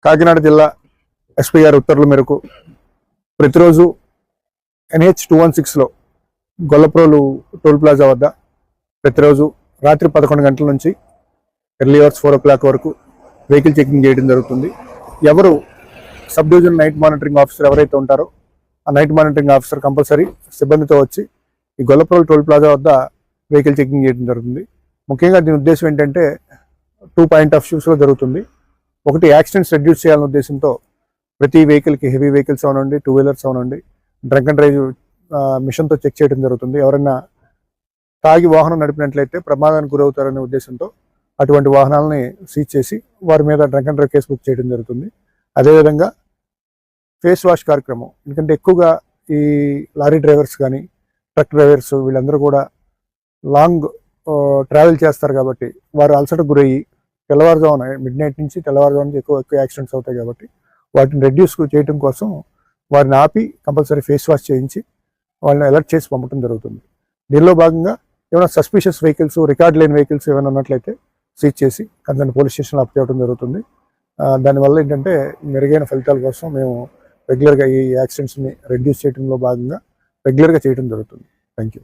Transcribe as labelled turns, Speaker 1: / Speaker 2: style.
Speaker 1: కాకినాడ జిల్లా ఎస్పీ గారి ఉత్తర్వుల మేరకు ప్రతిరోజు NH 216లో గొల్లప్రోలు టోల్ ప్లాజా వద్ద ప్రతిరోజు రాత్రి 11 గంటల నుంచి ఎర్లీ అవర్స్ 4 o'clock వరకు వెహికల్ చెకింగ్ చేయడం జరుగుతుంది. ఎవరు sub division night monitoring officer ఎవరైతే ఉంటారో ఆ నైట్ మానిటరింగ్ ఆఫీసర్ కంపల్సరీ సిబ్బందితో వచ్చి ఈ గొల్లప్రోలు టోల్ ప్లాజా వద్ద వెహికల్ చెకింగ్ చేయడం జరుగుతుంది. ముఖ్యంగా దీని ఉద్దేశం ఏంటంటే 2 పాయింట్ ఆఫ్ వ్యూస్లో జరుగుతుంది. ఒకటి, యాక్సిడెంట్స్ రెడ్యూస్ చేయాలనే ఉద్దేశంతో ప్రతి వెహికల్కి హెవీ వెహికల్స్ అవనండి, 2 వీలర్స్ అవనండి, డ్రంక్ అండ్ డ్రైవ్ మిషన్తో చెక్ చేయడం జరుగుతుంది. ఎవరైనా తాగి వాహనం నడిపినట్లయితే ప్రమాదానికి గురవుతారనే ఉద్దేశంతో అటువంటి వాహనాలని సీజ్ చేసి వారి మీద drunk and drive case book చేయడం జరుగుతుంది. అదేవిధంగా ఫేస్ వాష్ కార్యక్రమం, ఎందుకంటే ఎక్కువగా ఈ లారీ డ్రైవర్స్ కానీ ట్రక్ డ్రైవర్స్ వీళ్ళందరూ కూడా లాంగ్ ట్రావెల్ చేస్తారు కాబట్టి వారు అలసటకు గురయ్యి తెల్లవారుజామున మిడ్-నైట్ నుంచి తెల్లవారుజామున ఎక్కువ యాక్సిడెంట్స్ అవుతాయి కాబట్టి వాటిని రెడ్యూస్ చేయడం కోసం వారిని ఆపి కంపల్సరీ ఫేస్ వాష్ చేయించి వాళ్ళని అలర్ట్ చేసి పంపడం జరుగుతుంది. దీనిలో భాగంగా ఏమైనా సస్పిషియస్ వెహికల్స్, రికార్డ్ లేని వెహికల్స్ ఏమైనా ఉన్నట్లయితే సీజ్ చేసి కన్సర్న్ పోలీస్ స్టేషన్లో అప్ చేయడం జరుగుతుంది. దానివల్ల ఏంటంటే మెరుగైన ఫలితాల కోసం మేము రెగ్యులర్గా ఈ యాక్సిడెంట్స్ని రెడ్యూస్ చేయడంలో భాగంగా రెగ్యులర్గా చేయడం జరుగుతుంది. Thank you.